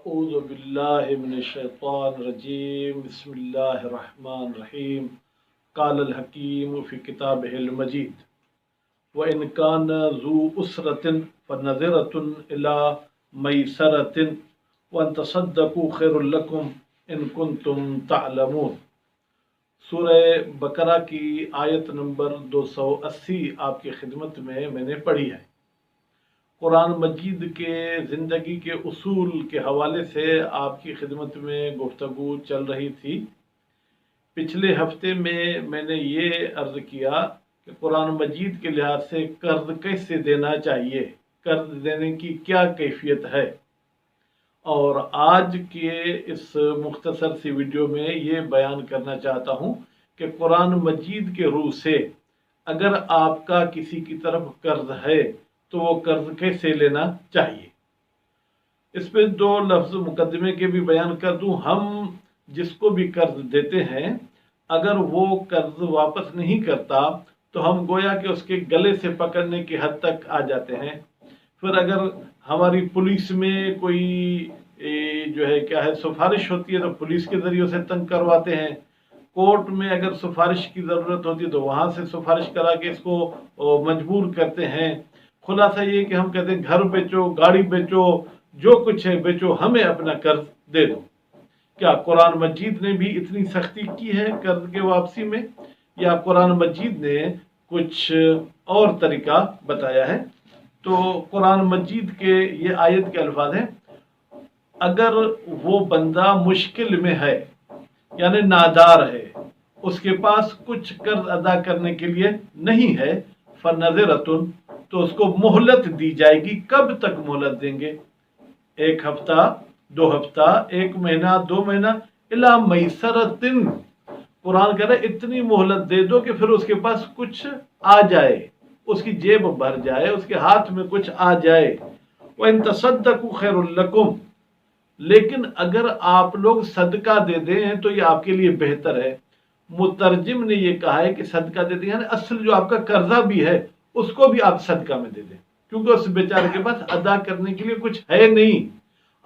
अऊज़ु बिल्लाहि मिनश्शैतानिर्रजीम बिस्मिल्लाहिर्रहमानिर्रहीम क़ालल हकीम फ़ी किताबिहिल मजीद व इन कान ज़ू उसरतिन फ़नज़िरतुन इला मयसरतिन व अन तसद्दक़ू खैरुल लकुम इन कुंतुम तअलमून। सूरह बकरा की आयत नंबर 280 आपकी खिदमत में मैंने पढ़ी है। कुरान मजीद के ज़िंदगी के उसूल के हवाले से आपकी खिदमत में गुफ्तगू चल रही थी। पिछले हफ्ते में मैंने ये अर्ज़ किया कि कुरान मजीद के लिहाज से कर्ज़ कैसे देना चाहिए, कर्ज़ देने की क्या कैफियत है। और आज के इस मुख्तसर सी वीडियो में ये बयान करना चाहता हूँ कि कुरान मजीद के रूह से अगर आपका किसी की तरफ कर्ज़ है तो वो कर्ज़ कैसे लेना चाहिए। इस पर दो लफ्ज़ मुकदमे के भी बयान कर दूँ। हम जिसको भी कर्ज़ देते हैं अगर वो कर्ज़ वापस नहीं करता तो हम गोया कि उसके गले से पकड़ने की हद तक आ जाते हैं। फिर अगर हमारी पुलिस में कोई जो है क्या है सिफारिश होती है तो पुलिस के ज़रिए से तंग करवाते हैं। कोर्ट में अगर सिफारिश की ज़रूरत होती है तो वहाँ से सिफारिश करा के इसको मजबूर करते हैं। खुलासा ये कि हम कहते हैं घर बेचो, गाड़ी बेचो, जो कुछ है बेचो, हमें अपना कर्ज दे दो। क्या कुरान मजीद ने भी इतनी सख्ती की है कर्ज के वापसी में, या कुरान मजीद ने कुछ और तरीका बताया है? तो कुरान मजीद के ये आयत के अल्फाज हैं, अगर वो बंदा मुश्किल में है यानी नादार है, उसके पास कुछ कर्ज अदा करने के लिए नहीं है, फनज़िरतुन, तो उसको मोहलत दी जाएगी। कब तक मोहलत देंगे? 1 हफ्ता, 2 हफ्ता, 1 महीना, 2 महीना, इला मयसरतिन। कुरान कह रहा है इतनी मोहलत दे दो कि फिर उसके पास कुछ आ जाए, उसकी जेब भर जाए, उसके हाथ में कुछ आ जाए। व इन तसद्दक़ू खैरुल लकुम, लेकिन अगर आप लोग सदका दे दें तो ये आपके लिए बेहतर है। मुतरजिम ने ये कहा है कि सदका दे दें यानी असल जो आपका कर्जा भी है उसको भी आप सदका में दे दें, क्योंकि उस बेचारे के पास अदा करने के लिए कुछ है नहीं।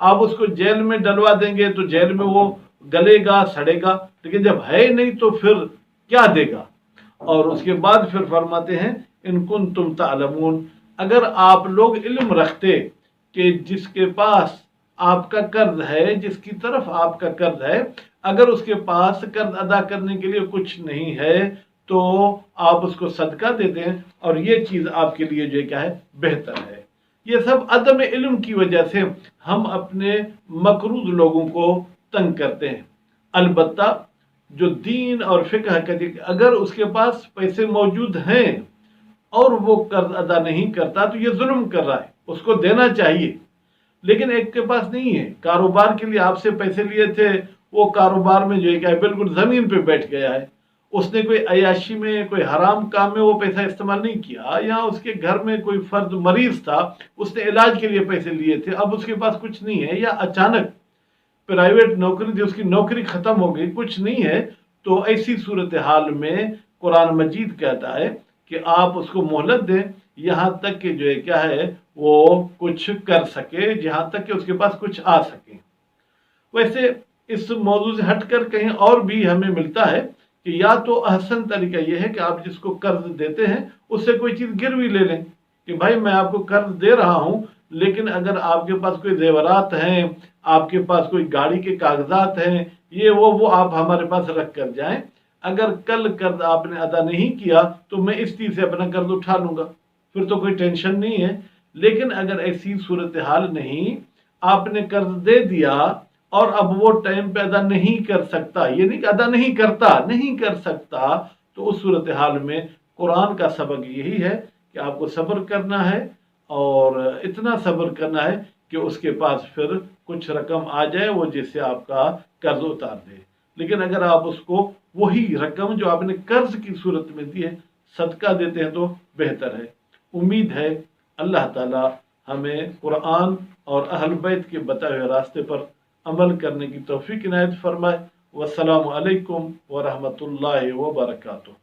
आप उसको जेल में डलवा देंगे तो जेल में वो गलेगा, सड़ेगा, लेकिन जब है नहीं तो फिर क्या देगा। और उसके बाद फिर फरमाते हैं इन कुंतुम तअलमून, अगर आप लोग इल्म रखते कि जिसके पास आपका कर्ज है, जिसकी तरफ आपका कर्ज है, अगर उसके पास कर्ज अदा करने के लिए कुछ नहीं है तो आप उसको सदका दे दें और ये चीज़ आपके लिए जो क्या है बेहतर है। ये सब अदम इल्म की वजह से हम अपने मकरूज लोगों को तंग करते हैं। अलबत्ता जो दीन और फिक्र कहती है अगर उसके पास पैसे मौजूद हैं और वो कर्ज अदा नहीं करता तो ये जुल्म कर रहा है, उसको देना चाहिए। लेकिन एक के पास नहीं है, कारोबार के लिए आपसे पैसे लिए थे, वो कारोबार में जो है क्या बिल्कुल ज़मीन पे बैठ गया है, उसने कोई अयाशी में, कोई हराम काम में वो पैसा इस्तेमाल नहीं किया, या उसके घर में कोई फर्द मरीज था, उसने इलाज के लिए पैसे लिए थे, अब उसके पास कुछ नहीं है, या अचानक प्राइवेट नौकरी थी उसकी नौकरी खत्म हो गई, कुछ नहीं है, तो ऐसी सूरत हाल में कुरान मजीद कहता है कि आप उसको मोहलत दें यहाँ तक कि जो है क्या है वो कुछ कर सके, जहाँ तक कि उसके पास कुछ आ सके। वैसे इस मौजू से हटकर कहीं और भी हमें मिलता है कि या तो अहसन तरीका यह है कि आप जिसको कर्ज देते हैं उससे कोई चीज़ गिरवी ले लें कि भाई मैं आपको कर्ज दे रहा हूं, लेकिन अगर आपके पास कोई जेवरात हैं, आपके पास कोई गाड़ी के कागजात हैं, ये वो आप हमारे पास रख कर जाएं। अगर कल कर्ज आपने अदा नहीं किया तो मैं इस चीज़ से अपना कर्ज उठा लूंगा, फिर तो कोई टेंशन नहीं है। लेकिन अगर ऐसी सूरत हाल नहीं, आपने कर्ज दे दिया और अब वो टाइम पे अदा नहीं कर सकता, ये नहीं कि अदा नहीं करता, नहीं कर सकता, तो उस सूरत हाल में कुरान का सबक यही है कि आपको सब्र करना है और इतना सब्र करना है कि उसके पास फिर कुछ रकम आ जाए वो जिससे आपका कर्ज उतार दे। लेकिन अगर आप उसको वही रकम जो आपने कर्ज की सूरत में दी है सदका देते हैं तो बेहतर है। उम्मीद है अल्लाह ताला हमें कुरान और अहल बैत के बताए हुए रास्ते पर अमल करने की तौफीक इनायत फरमाए। वस्सलामु अलैकुम व रहमतुल्लाहि व बरकातुहू।